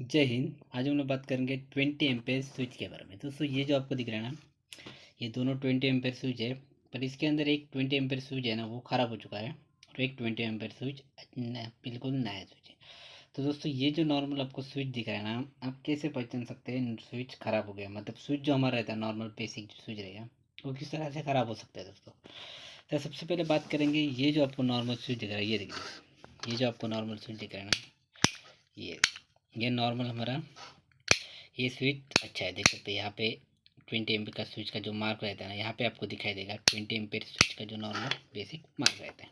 जय हिंद। आज हम लोग बात करेंगे 20 एम्पेयर स्विच के बारे में। दोस्तों ये जो आपको दिख रहा है ना, ये दोनों 20 एम्पेयर स्विच है। पर इसके अंदर एक 20 एम्पेयर स्विच है ना, वो ख़राब हो चुका है और एक 20 एम्पेयर स्विच बिल्कुल नया स्विच है। तो दोस्तों ये जो नॉर्मल आपको स्विच दिख रहा है ना, आप कैसे पहचान सकते हैं स्विच ख़राब हो गया? मतलब स्विच जो हमारा रहता है नॉर्मल बेसिक जो स्विच रहेगा, वो किस तरह से ख़राब हो सकता है दोस्तों। तो सबसे पहले बात करेंगे, ये जो आपको नॉर्मल स्विच दिख रहा है, ये देखिए, ये जो आपको नॉर्मल स्विच दिख रहा है ना, ये नॉर्मल हमारा ये स्विच अच्छा है। देख सकते हैं यहाँ पे 20 एम्पेयर का स्विच का जो मार्क रहता है ना, यहाँ पे आपको दिखाई देगा 20 एम्पेयर स्विच का जो नॉर्मल बेसिक मार्क रहता है।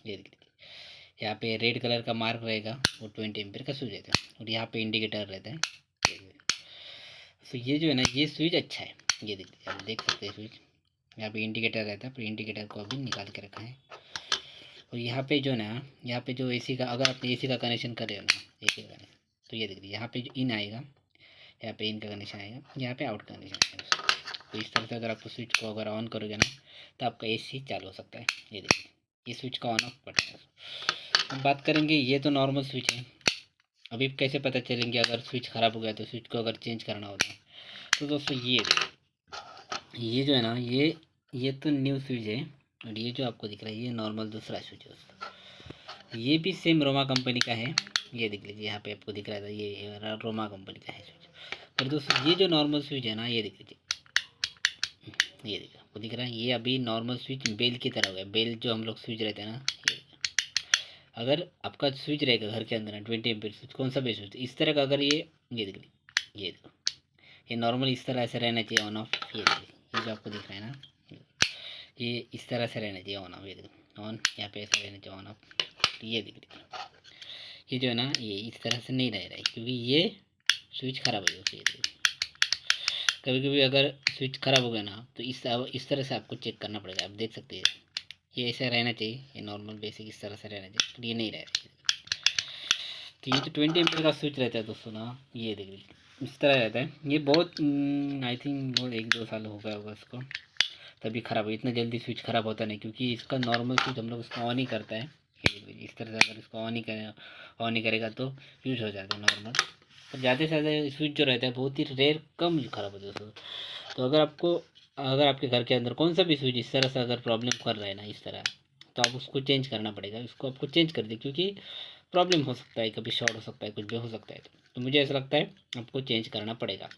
ये देखिए, यहाँ पे रेड कलर का मार्क रहेगा, वो 20 एम्पेयर का स्विच रहता है और यहाँ पे इंडिकेटर रहता है। तो ये जो है ना, ये स्विच अच्छा है। ये देखिए, आप देख सकते हैं स्विच, यहाँ पे इंडिकेटर रहता है, पर इंडिकेटर को अभी निकाल के रखा है। और यहाँ पे जो है ना, यहाँ पे जो एसी का, अगर आप एसी का कनेक्शन करें ना, एसी का कनेक्शन, तो ये देखिए यहाँ पे जो इन आएगा, यहाँ पे इन का कनेक्शन आएगा, यहाँ पे आउट का कनेक्शन आएगा। तो इस तरह से अगर आप स्विच को अगर ऑन करोगे ना, तो आपका एसी चालू हो सकता है। ये देखिए, ये स्विच का ऑन ऑफ बटन है। अब बात करेंगे, ये तो नॉर्मल स्विच है। अभी कैसे पता चलेंगे अगर स्विच ख़राब हो गया तो स्विच को अगर चेंज करना होता है? तो दोस्तों ये जो है ना, ये तो न्यू स्विच है। और ये जो आपको दिख रहा है, ये नॉर्मल दूसरा स्विच है दोस्तों। ये भी सेम रोमा कंपनी का है। ये देख लीजिए, यहाँ पे आपको दिख रहा था, ये रोमा कंपनी का है स्विच। पर दोस्तों ये जो नॉर्मल स्विच है ना, ये देख लीजिए, ये देखिए आपको दिख रहा है, ये अभी नॉर्मल स्विच बेल की तरह हो गया। बेल जो हम लोग स्विच रहते हैं ना, ये अगर आपका स्विच रहेगा घर के अंदर ना, 20 एम्पीयर स्विच, कौन सा भी स्विच इस तरह का, अगर ये देखिए, ये देखो, ये नॉर्मल इस तरह से रहना चाहिए ऑन ऑफ। ये देखिए, ये जो आपको दिख रहा है ना, ये इस तरह से रहना चाहिए ऑन ऑफ। ये देखो ऑन, यहाँ पे ऐसा रहना चाहिए ऑन ऑफ। ये देखिए, ये जो है ना, ये इस तरह से नहीं रह रहा है क्योंकि ये स्विच खराब हो गया। ये देखिए, कभी कभी अगर स्विच खराब हो गया ना, तो इस तरह से आपको चेक करना पड़ेगा। आप देख सकते हैं, ये ऐसा रहना चाहिए, ये नॉर्मल बेसिक इस तरह से रहना चाहिए, पर ये नहीं रह रहा है। तो ये तो 20 एम्पीयर का स्विच रहता है दोस्तों ना, ये देखिए इस तरह रहता है। ये बहुत आई थिंक वो 1-2 साल हो गया होगा इसको, तभी ख़राब हो। इतना जल्दी स्विच ख़राब होता नहीं, क्योंकि इसका नॉर्मल स्विच हम लोग इसको ऑन ही करता है। ये देखिए, इस तरह से अगर इसको ऑन ही करेगा तो यूज हो जाता है नॉर्मल। पर ज़्यादा से ज़्यादा स्विच जो रहता है बहुत ही रेयर, कम ख़राब होता है दोस्तों। तो अगर आपके घर के अंदर कौन सा भी स्विच इस तरह से अगर प्रॉब्लम कर रहा है ना, इस तरह, तो आप उसको चेंज करना पड़ेगा। इसको आपको चेंज कर दे, क्योंकि प्रॉब्लम हो सकता है, कभी शॉर्ट हो सकता है, कुछ भी हो सकता है। तो मुझे ऐसा लगता है आपको चेंज करना पड़ेगा।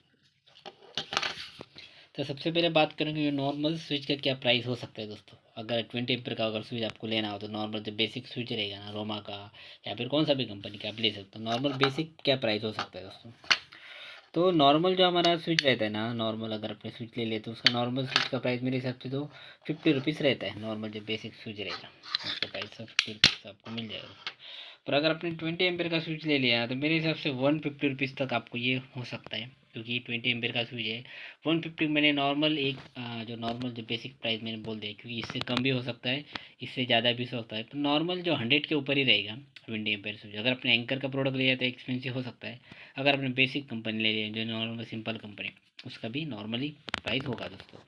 तो सबसे पहले बात करेंगे, ये नॉर्मल स्विच का क्या प्राइस हो सकता है दोस्तों। अगर 20 एम्पीयर का अगर स्विच आपको लेना हो, तो नॉर्मल जो बेसिक स्विच रहेगा ना, रोमा का या फिर कौन सा भी कंपनी का आप ले सकते हो। नॉर्मल बेसिक क्या प्राइस हो सकता है दोस्तों? तो नॉर्मल जो हमारा स्विच रहता है ना, नॉर्मल अगर अपने स्विच ले लेते तो उसका नॉर्मल स्विच का प्राइस मेरे हिसाब से तो 50 रुपीज़ रहता है। नॉर्मल जो बेसिक स्विच रहेगा उसका प्राइस 50 रुपीज़ आपको मिल जाएगा। पर अगर आपने 20 एम्पेयर का स्विच ले लिया तो मेरे हिसाब से 150 रुपीज़ तक आपको ये हो सकता है, क्योंकि 20 एम्पेयर का स्विच है। 150 मैंने नॉर्मल जो नॉर्मल जो बेसिक प्राइस मैंने बोल दिया, क्योंकि इससे कम भी हो सकता है, इससे ज़्यादा भी हो सकता है। तो नॉर्मल जो 100 के ऊपर ही रहेगा 20 एम्पेयर स्विच। अगर आपने एंकर का प्रोडक्ट लिया तो एक्सपेंसिव हो सकता है। अगर आपने बेसिक कंपनी ले लिया, जो नॉर्मल सिंपल कंपनी, उसका भी नॉर्मली प्राइस होगा दोस्तों।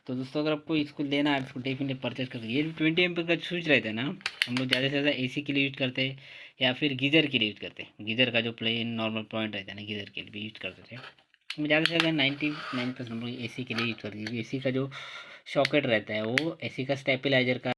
तो दोस्तों अगर आपको इसको लेना है, इसको डेफिनेटली परचेज कर सकते। ये जो 20 एम्पेयर का स्विच रहता है ना, हम लोग ज़्यादा से ज़्यादा एसी के लिए यूज करते हैं या फिर गीज़र के लिए यूज करते हैं। गीज़र का जो प्लेन नॉर्मल पॉइंट रहता है ना, गीज़र के लिए भी यूज करते थे। हम ज़्यादा से ज़्यादा 99% हम लोग एसी के लिए यूज करते हैं। ए सी का जो सॉकेट रहता है, वो एसी का स्टेबिलाइजर का